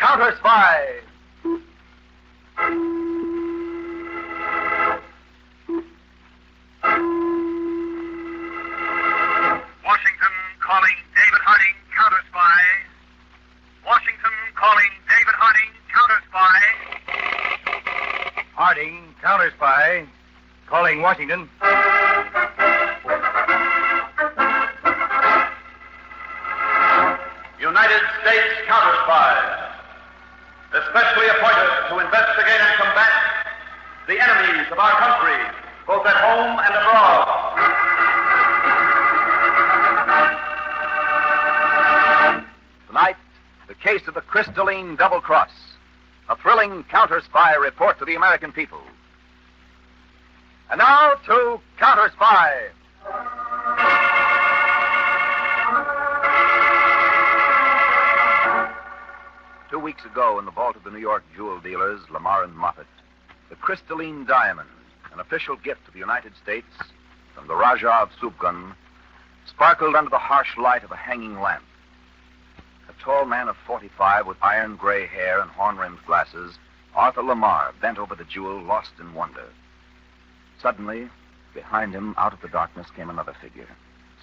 Counterspy. Washington calling David Harding, Counterspy. Washington calling David Harding, Counterspy. Harding, Counterspy. Calling Washington. United States Counterspy. Especially appointed to investigate and combat the enemies of our country, both at home and abroad. Tonight, the case of the Crystalline double cross. A thrilling counter-spy report to the American people. And now to Counterspy. 2 weeks ago, in the vault of the New York jewel dealers, Lamar and Moffett, the Crystalline diamond, an official gift to the United States from the Rajah of Subgun, sparkled under the harsh light of a hanging lamp. A tall man of 45 with iron gray hair and horn-rimmed glasses, Arthur Lamar, bent over the jewel, lost in wonder. Suddenly, behind him, out of the darkness, came another figure,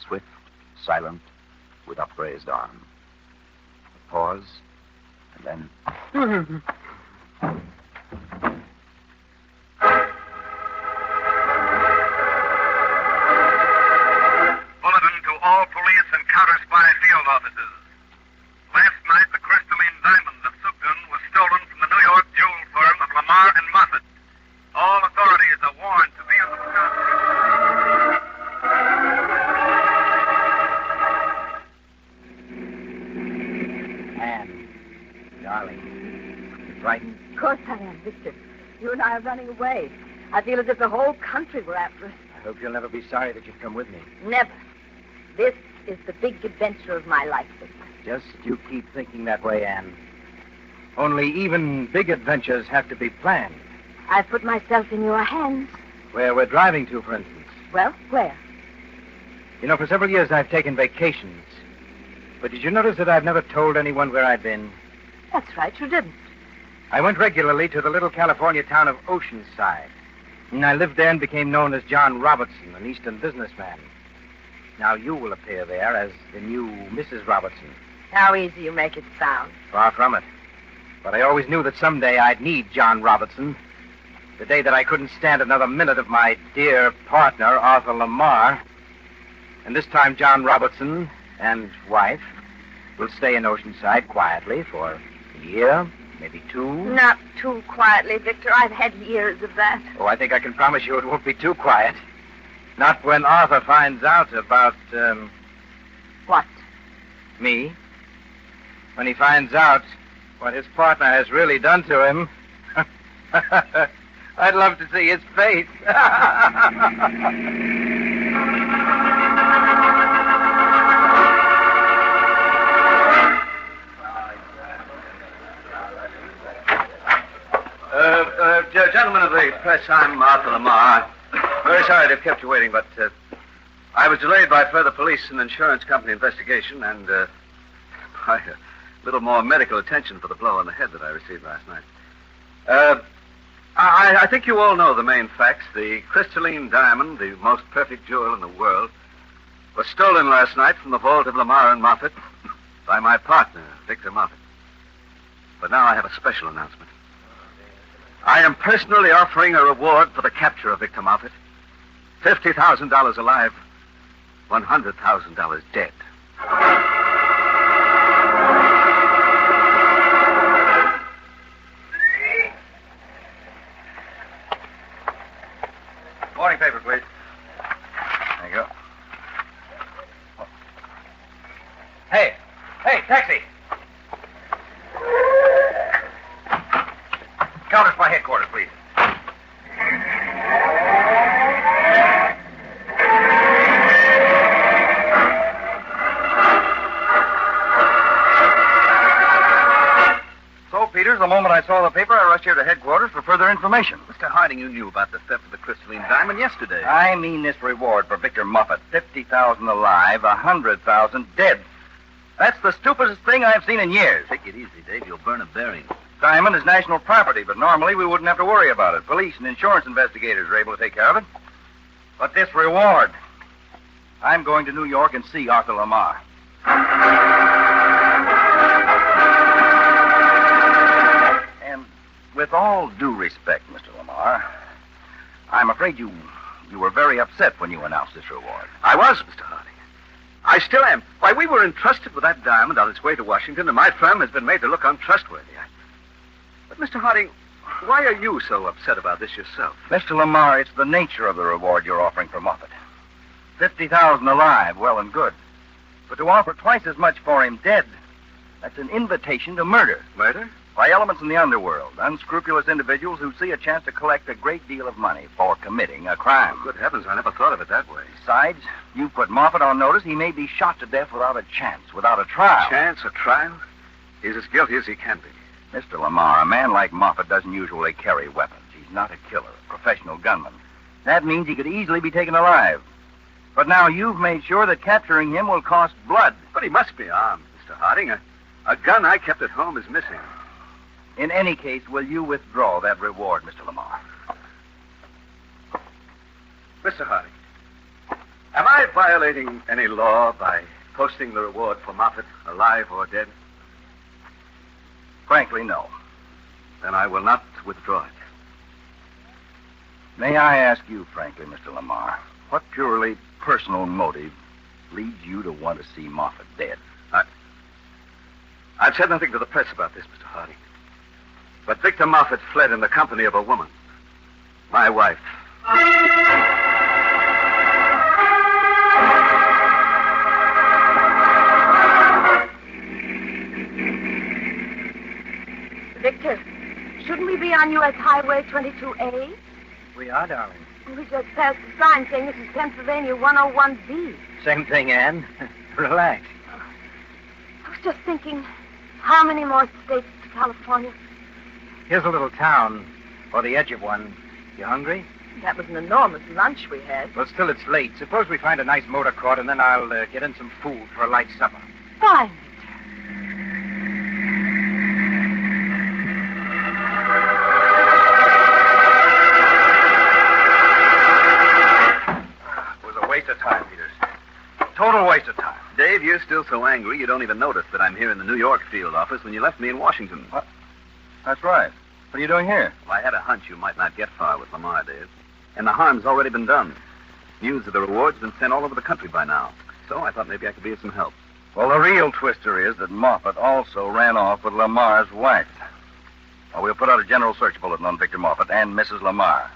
swift, silent, with upraised arm. A pause, and then... Bulletin to all police and counter-spy field offices. Last night, the Crystalline diamond of Subgun was stolen from the New York jewel firm of Lamar and Moffett. All authorities are warned to be on the lookout. Anne, darling, you frightened? Of course I am, Victor. You and I are running away. I feel as if the whole country were after us. I hope you'll never be sorry that you've come with me. Never. This is the big adventure of my life, Victor. Just you keep thinking that way, Anne. Only even big adventures have to be planned. I've put myself in your hands. Where we're driving to, for instance. Well, where? You know, for several years I've taken vacations. But did you notice that I've never told anyone where I'd been? That's right, you didn't. I went regularly to the little California town of Oceanside. And I lived there and became known as John Robertson, an Eastern businessman. Now you will appear there as the new Mrs. Robertson. How easy you make it sound. Far from it. But I always knew that someday I'd need John Robertson. The day that I couldn't stand another minute of my dear partner, Arthur Lamar. And this time John Robertson and wife will stay in Oceanside quietly for a year, maybe 2. Not too quietly, Victor. I've had years of that. Oh, I think I can promise you it won't be too quiet. Not when Arthur finds out about, What? me. When he finds out what his partner has really done to him. I'd love to see his face. Gentlemen of the press, I'm Arthur Lamar. Very sorry to have kept you waiting, but I was delayed by further police and insurance company investigation and by a little more medical attention for the blow on the head that I received last night. I think you all know the main facts. The Crystalline diamond, the most perfect jewel in the world, was stolen last night from the vault of Lamar and Moffett by my partner, Victor Moffett. But now I have a special announcement. I am personally offering a reward for the capture of Victor Moffett. $50,000 alive, $100,000 dead. Morning paper, please. There you go. Hey, taxi. Counterspy headquarters, please. So, Peters, the moment I saw the paper, I rushed here to headquarters for further information. Mr. Harding, you knew about the theft of the Crystalline diamond yesterday. I mean this reward for Victor Moffett. $50,000 alive, $100,000 dead. That's the stupidest thing I've seen in years. Take it easy, Dave. You'll burn a bearing. Diamond is national property, but normally we wouldn't have to worry about it. Police and insurance investigators are able to take care of it. But this reward... I'm going to New York and see Arthur Lamar. And with all due respect, Mr. Lamar, I'm afraid you were very upset when you announced this reward. I was, Mr. Harding. I still am. Why, we were entrusted with that diamond on its way to Washington, and my firm has been made to look untrustworthy. But, Mr. Harding, why are you so upset about this yourself? Mr. Lamar, it's the nature of the reward you're offering for Moffat. 50,000 alive, well and good. But to offer twice as much for him dead, that's an invitation to murder. Murder? By elements in the underworld, unscrupulous individuals who see a chance to collect a great deal of money for committing a crime. Oh, good heavens, I never thought of it that way. Besides, you put Moffat on notice, he may be shot to death without a chance, without a trial. Chance, a trial? He's as guilty as he can be. Mr. Lamar, a man like Moffat doesn't usually carry weapons. He's not a killer, a professional gunman. That means he could easily be taken alive. But now you've made sure that capturing him will cost blood. But he must be armed, Mr. Harding. A gun I kept at home is missing. In any case, will you withdraw that reward, Mr. Lamar? Mr. Harding, am I violating any law by posting the reward for Moffat, alive or dead? Frankly, no. Then I will not withdraw it. May I ask you, frankly, Mr. Lamar, what purely personal motive leads you to want to see Moffat dead? I've said nothing to the press about this, Mr. Harding. But Victor Moffat fled in the company of a woman. My wife. Victor, shouldn't we be on U.S. Highway 22A? We are, darling. We just passed a sign saying this is Pennsylvania 101B. Same thing, Ann. Relax. I was just thinking, how many more states to California? Here's a little town, or the edge of one. You hungry? That was an enormous lunch we had. Well, still, it's late. Suppose we find a nice motor court, and then I'll get in some food for a light supper. Fine. It was a waste of time, Peters. Total waste of time. Dave, you're still so angry you don't even notice that I'm here in the New York field office when you left me in Washington. What? That's right. What are you doing here? Well, I had a hunch you might not get far with Lamar, Dave. And the harm's already been done. News of the reward's been sent all over the country by now. So I thought maybe I could be of some help. Well, the real twister is that Moffat also ran off with Lamar's wife. Well, we'll put out a general search bulletin on Victor Moffat and Mrs. Lamar.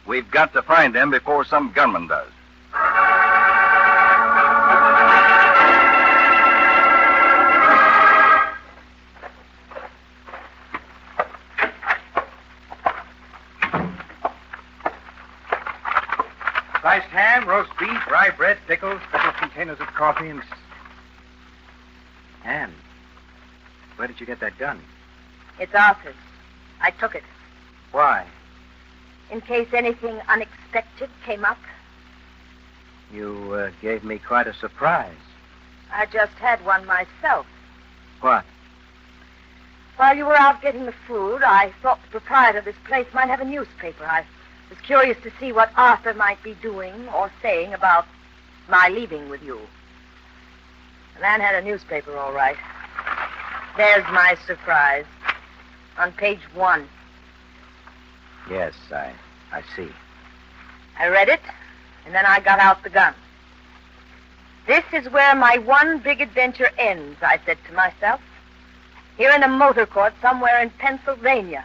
We've got to find them before some gunman does. Sliced ham, roast beef, rye bread, pickles, special containers of coffee, and... Ann, where did you get that gun? It's Arthur's. I took it. Why? In case anything unexpected came up. You gave me quite a surprise. I just had one myself. What? While you were out getting the food, I thought the proprietor of this place might have a newspaper. I was curious to see what Arthur might be doing or saying about my leaving with you. The man had a newspaper, all right. There's my surprise. On page 1. Yes, I see. I read it, and then I got out the gun. This is where my one big adventure ends, I said to myself. Here in a motor court somewhere in Pennsylvania.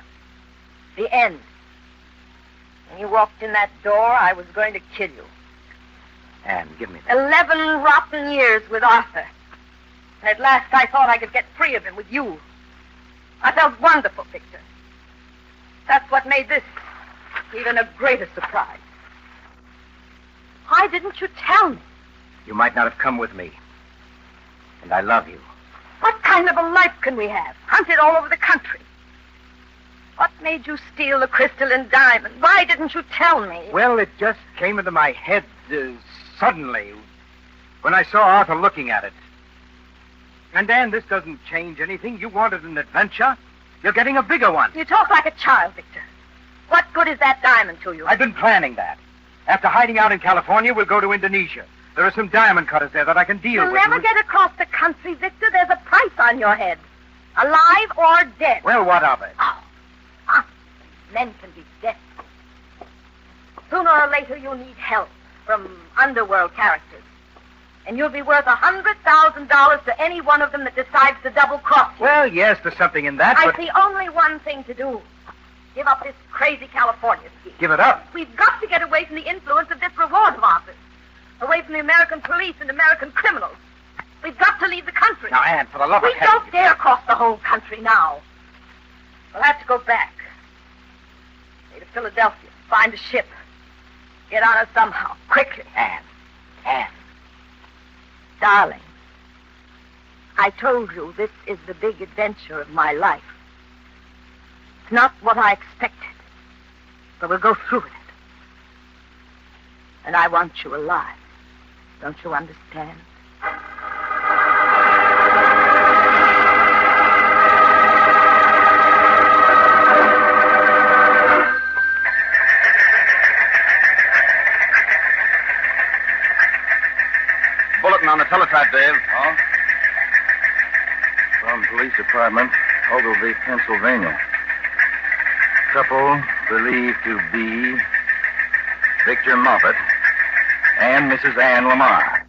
The end. When you walked in that door, I was going to kill you. Ann, give me that. 11 rotten years with Arthur. And at last I thought I could get free of him with you. I felt wonderful, Victor. That's what made this even a greater surprise. Why didn't you tell me? You might not have come with me. And I love you. What kind of a life can we have? Hunted all over the country. What made you steal the crystalline diamond? Why didn't you tell me? Well, it just came into my head suddenly when I saw Arthur looking at it. And, Ann, this doesn't change anything. You wanted an adventure. You're getting a bigger one. You talk like a child, Victor. What good is that diamond to you? I've been planning that. After hiding out in California, we'll go to Indonesia. There are some diamond cutters there that I can deal You'll with. never get across the country, Victor. There's a price on your head. Alive or dead. Well, what of it? Oh. Men can be desperate. Sooner or later, you'll need help from underworld characters. And you'll be worth $100,000 to any one of them that decides to double-cross you. Well, yes, there's something in that, I but... see only one thing to do. Give up this crazy California scheme. Give it up? We've got to get away from the influence of this reward office. Away from the American police and American criminals. We've got to leave the country. Now, Ann, for the love of We heaven... don't dare cross the whole country now. We'll have to go back. Stay to Philadelphia. Find a ship. Get on her somehow. Quickly. Ann. Darling, I told you this is the big adventure of my life. It's not what I expected, but we'll go through with it. And I want you alive. Don't you understand? Bulletin on the teletype, Dave. Oh? From Police Department, Ogilvy, Pennsylvania. Couple believed to be Victor Moffett and Mrs. Ann Lamar.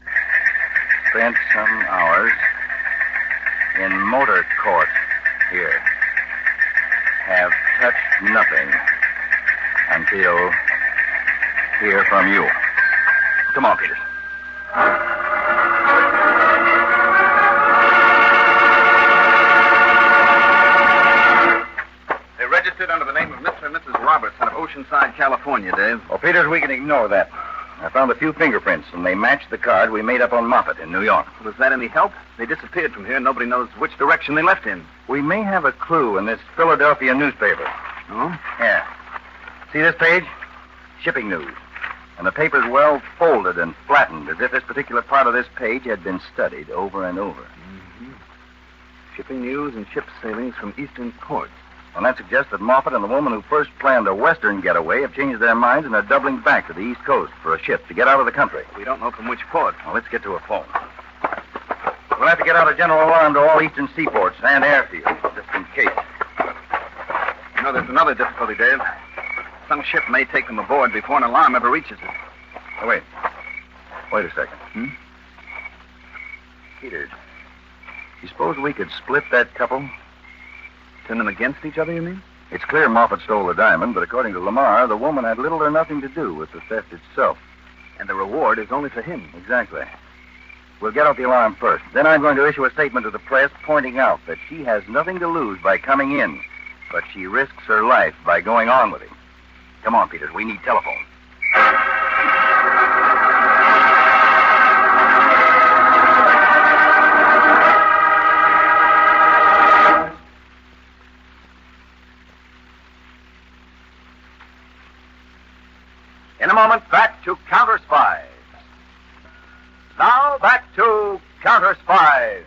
Spent some hours in motor court here. Have touched nothing until hear from you. Come on, Peters. They registered under the name of Mr. and Mrs. Roberts out of Oceanside, California, Dave. Well, Peters, we can ignore that. I found a few fingerprints, and they matched the card we made up on Moffett in New York. Was that any help? They disappeared from here. Nobody knows which direction they left in. We may have a clue in this Philadelphia newspaper. Oh? Here. See this page? Shipping news. And the paper's well folded and flattened, as if this particular part of this page had been studied over and over. Mm-hmm. Shipping news and ship sailings from eastern ports. And that suggests that Moffett and the woman who first planned a western getaway have changed their minds and are doubling back to the East Coast for a ship to get out of the country. We don't know from which port. Now, let's get to a phone. We'll have to get out a general alarm to all eastern seaports and airfields, just in case. You know, there's another difficulty, Dave. Some ship may take them aboard before an alarm ever reaches it. Oh, wait a second. Peters, you suppose we could split that couple? Turn them against each other, you mean? It's clear Moffett stole the diamond, but according to Lamar, the woman had little or nothing to do with the theft itself. And the reward is only for him. Exactly. We'll get out the alarm first. Then I'm going to issue a statement to the press pointing out that she has nothing to lose by coming in, but she risks her life by going on with him. Come on, Peters. We need telephone. In a moment, back to Counterspy. Now, back to Counterspy.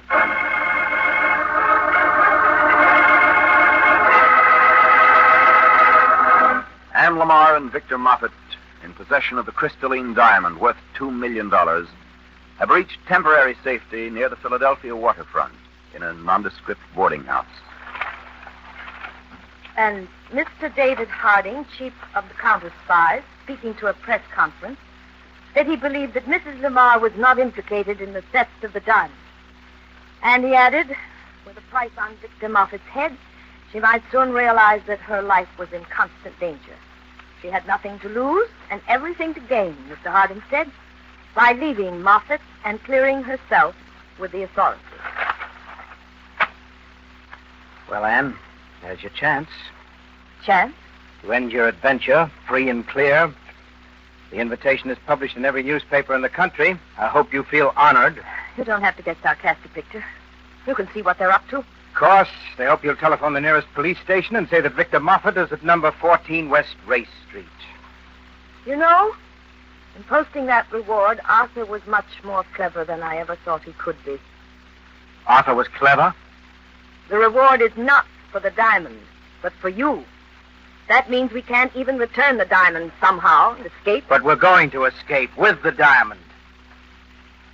Ann Lamar and Victor Moffett, in possession of the Crystalline diamond worth $2 million, have reached temporary safety near the Philadelphia waterfront in a nondescript boarding house. And Mr. David Harding, chief of the Counterspies, speaking to a press conference, said he believed that Mrs. Lamar was not implicated in the theft of the diamond. And he added, with a price on Victor Moffett's head, she might soon realize that her life was in constant danger. She had nothing to lose and everything to gain, Mr. Harding said, by leaving Moffett and clearing herself with the authorities. Well, Ann, there's your chance. Chance? To end your adventure, free and clear. The invitation is published in every newspaper in the country. I hope you feel honored. You don't have to get sarcastic, Victor. You can see what they're up to. Of course, they hope you'll telephone the nearest police station and say that Victor Moffett is at number 14 West Race Street. You know, in posting that reward, Arthur was much more clever than I ever thought he could be. Arthur was clever? The reward is not for the diamond, but for you. That means we can't even return the diamond somehow and escape. But we're going to escape with the diamond.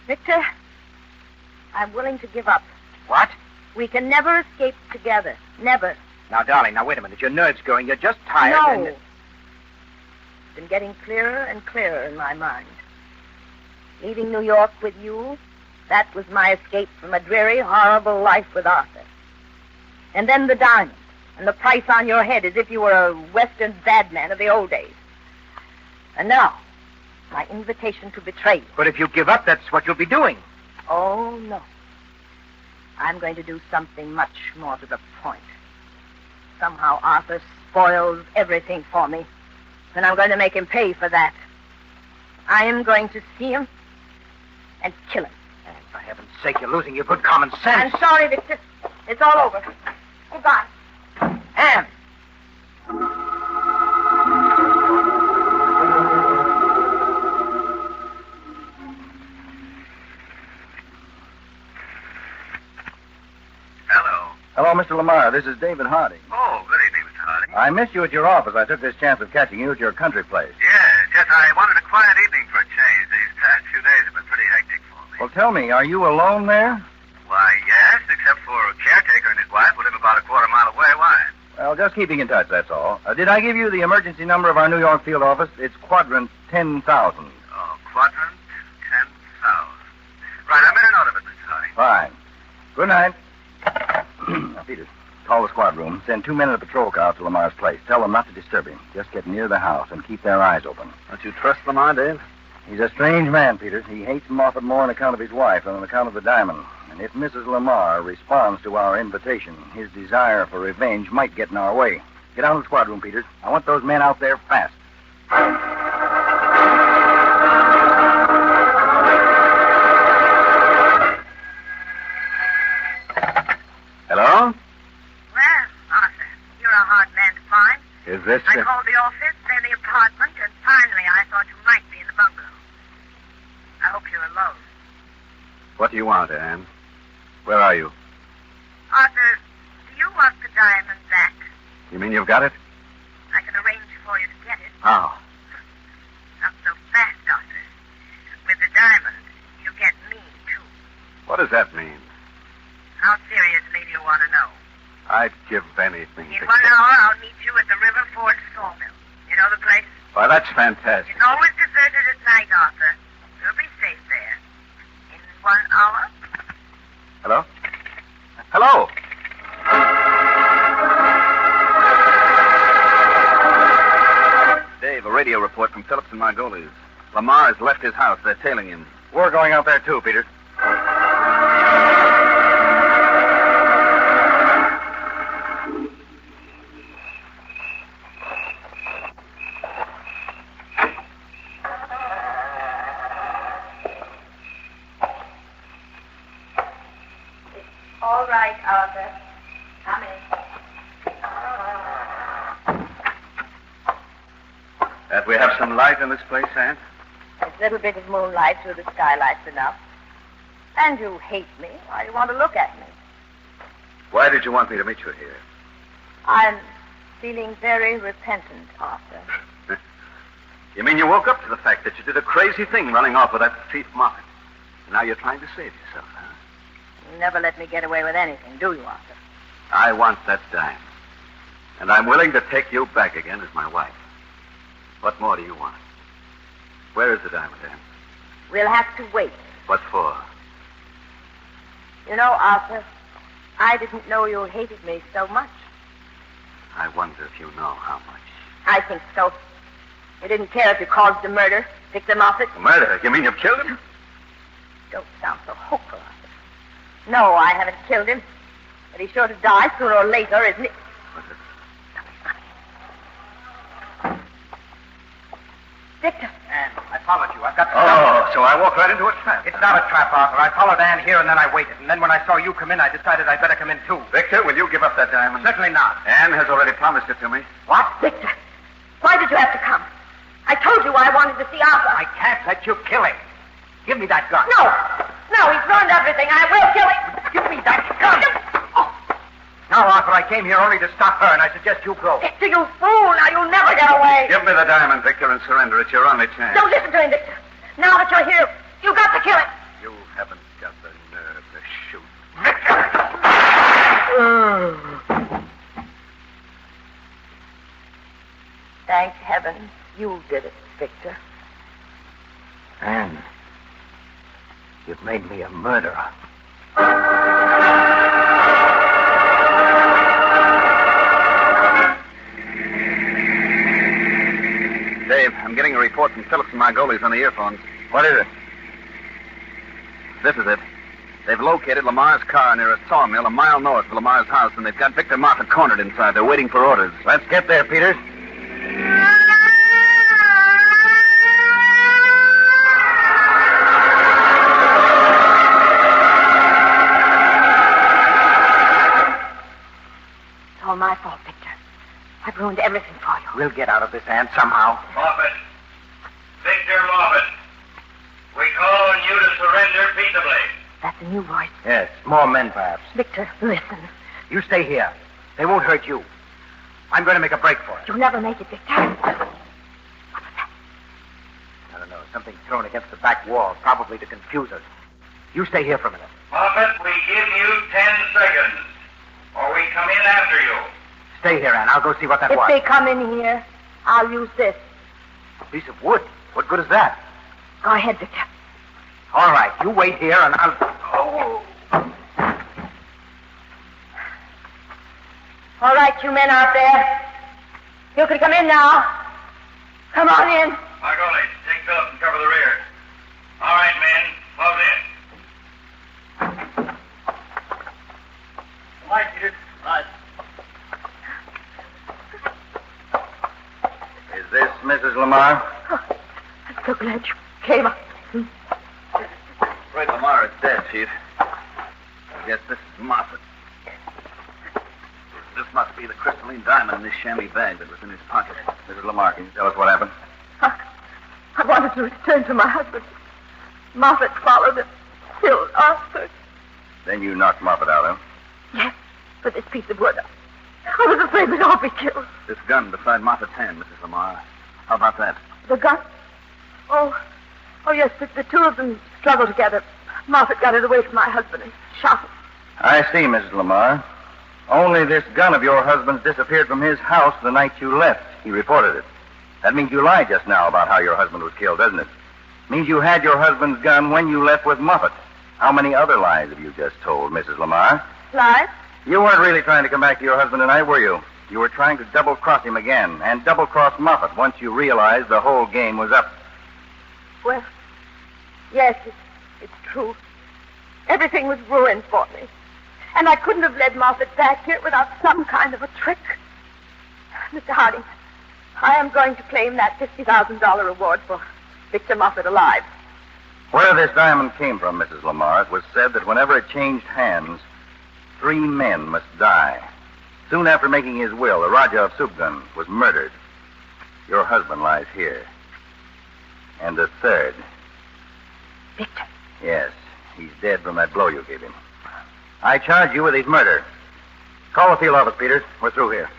Victor, I'm willing to give up. What? We can never escape together. Never. Now, darling, now, wait a minute. Your nerve's going. You're just tired. No. It's been getting clearer and clearer in my mind. Leaving New York with you, that was my escape from a dreary, horrible life with Arthur. And then the diamond, and the price on your head as if you were a Western bad man of the old days. And now, my invitation to betray you. But if you give up, that's what you'll be doing. Oh, no. I'm going to do something much more to the point. Somehow Arthur spoils everything for me, and I'm going to make him pay for that. I am going to see him and kill him. And for heaven's sake, you're losing your good common sense. I'm sorry, Victor. It's all over. Goodbye. Anne! Hello, Mr. Lamar. This is David Harding. Oh, good evening, Mr. Harding. I missed you at your office. I took this chance of catching you at your country place. Yes, I wanted a quiet evening for a change. These past few days have been pretty hectic for me. Well, tell me, are you alone there? Why, yes, except for a caretaker and his wife who live about a quarter mile away. Why? Well, just keeping in touch, that's all. Did I give you the emergency number of our New York field office? It's quadrant 10,000. Oh, quadrant 10,000. Right, I made a note of it, Mr. Harding. Fine. Good night. Now, Peter, call the squad room. Send 2 men in a patrol car out to Lamar's place. Tell them not to disturb him. Just get near the house and keep their eyes open. Don't you trust Lamar, Dave? He's a strange man, Peter. He hates Moffat more on account of his wife than on account of the diamond. And if Mrs. Lamar responds to our invitation, his desire for revenge might get in our way. Get out of the squad room, Peter. I want those men out there fast. Hello? Well, Arthur, you're a hard man to find. Is this... I called the office, then the apartment, and finally I thought you might be in the bungalow. I hope you're alone. What do you want, Anne? Where are you? Arthur, do you want the diamond back? You mean you've got it? I can arrange for you to get it. How? Not so fast, Arthur. With the diamond, you get me, too. What does that mean? How seriously do you want to know? I'd give anything In to 1 hour, I'll meet you at the River Ford sawmill. You know the place? Why, that's fantastic. It's always deserted at night, Arthur. You'll be safe there. In 1 hour? Hello? Hello? Dave, a radio report from Phillips and Margolies. Lamar has left his house. They're tailing him. We're going out there, too, Peter. All right, Arthur. Come in. That we have some light in this place, Anne? This little bit of moonlight through the skylight's enough. And you hate me. Why do you want to look at me? Why did you want me to meet you here? I'm feeling very repentant, Arthur. You mean you woke up to the fact that you did a crazy thing running off with that thief Moffat? Now you're trying to save yourself, huh? You never let me get away with anything, do you, Arthur? I want that diamond. And I'm willing to take you back again as my wife. What more do you want? Where is the diamond, Anne? We'll have to wait. What for? You know, Arthur, I didn't know you hated me so much. I wonder if you know how much. I think so. You didn't care if you caused the murder, Victor Moffat. Murder? You mean you've killed him? Don't sound so hopeful, Arthur. No, I haven't killed him. But he's sure to die sooner or later, isn't he? What's it? Victor. Anne, I followed you. I've got to Oh, so I walked right into a trap. It's not a trap, Arthur. I followed Anne here, and then I waited. And then when I saw you come in, I decided I'd better come in, too. Victor, will you give up that diamond? Certainly not. Anne has already promised it to me. What? Victor, why did you have to come? I told you I wanted to see Arthur. I can't let you kill him. Give me that gun. No, he's ruined everything. I will kill him. Give me that gun! Now, Arthur, I came here only to stop her, and I suggest you go. Victor, you fool! Now you'll never get away. Give me the diamond, Victor, and surrender. It's your only chance. Don't listen to him, Victor. Now that you're here, you've got to kill him. You haven't got the nerve to shoot. Thank heaven you did it, Victor. Anne, you've made me a murderer. Dave, I'm getting a report from Phillips and Margolies on the earphones. What is it? This is it. They've located Lamar's car near a sawmill a mile north of Lamar's house, and they've got Victor Moffat cornered inside. They're waiting for orders. Let's get there, Peters. It's all my fault, Victor. I've ruined everything for you. We'll get out of this, Anne, somehow. Moffat. Victor Moffat. We call on you to surrender peaceably. That's a new voice. Yes, more men, perhaps. Victor, listen. You stay here. They won't hurt you. I'm going to make a break for it. You'll never make it, Victor. What was that? I don't know. Something thrown against the back wall, probably to confuse us. You stay here for a minute. Moffat, we give you 10 seconds, or we come in after you. Stay here, Anne. I'll go see what that If was. they come in here, I'll use this. A piece of wood. What good is that? Go ahead, Victor. All right. You wait here, and I'll... Oh! All right, you men out there. You can come in now. Come on in. Margolies, take Phillips and cover the rear. All right, men, close in. All right, Peter. Right. Is this Mrs. Lamar? Oh, I'm so glad you came. Fred Lamar is dead, Chief. I guess this is Moffat. This must be the crystalline diamond in this chamois bag that was in his pocket. Mrs. Lamar, can you tell us what happened? I wanted to return to my husband. Moffat followed and killed Arthur. Then you knocked Moffat out, huh? Yes, for this piece of wood. I was afraid we'd all be killed. This gun beside Moffat's hand, Mrs. Lamar. How about that? The gun? Oh, yes, the two of them struggled together. Moffat got it away from my husband and shot him. I see, Mrs. Lamar. Only this gun of your husband's disappeared from his house the night you left. He reported it. That means you lied just now about how your husband was killed, doesn't it? Means you had your husband's gun when you left with Moffat. How many other lies have you just told, Mrs. Lamar? Lies? You weren't really trying to come back to your husband tonight, were you? You were trying to double-cross him again, and double-cross Moffat once you realized the whole game was up. Well, yes, it's true. Everything was ruined for me. And I couldn't have led Moffat back here without some kind of a trick. Mr. Harding, I am going to claim that $50,000 reward for Victor Moffat alive. Where this diamond came from, Mrs. Lamar, it was said that whenever it changed hands, 3 men must die. Soon after making his will, the Rajah of Subgun was murdered. Your husband lies here. And the third. Victor. Yes, he's dead from that blow you gave him. I charge you with his murder. Call the field office, Peters. We're through here.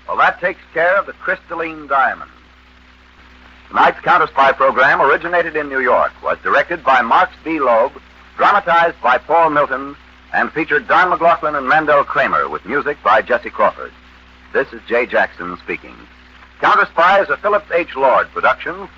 Well, that takes care of the crystalline diamond. Tonight's Counterspy program originated in New York, was directed by Marks B. Loeb, dramatized by Paul Milton, and featured Don McLaughlin and Mandel Kramer with music by Jesse Crawford. This is Jay Jackson speaking. Counterspy is a Phillips H. Lord production.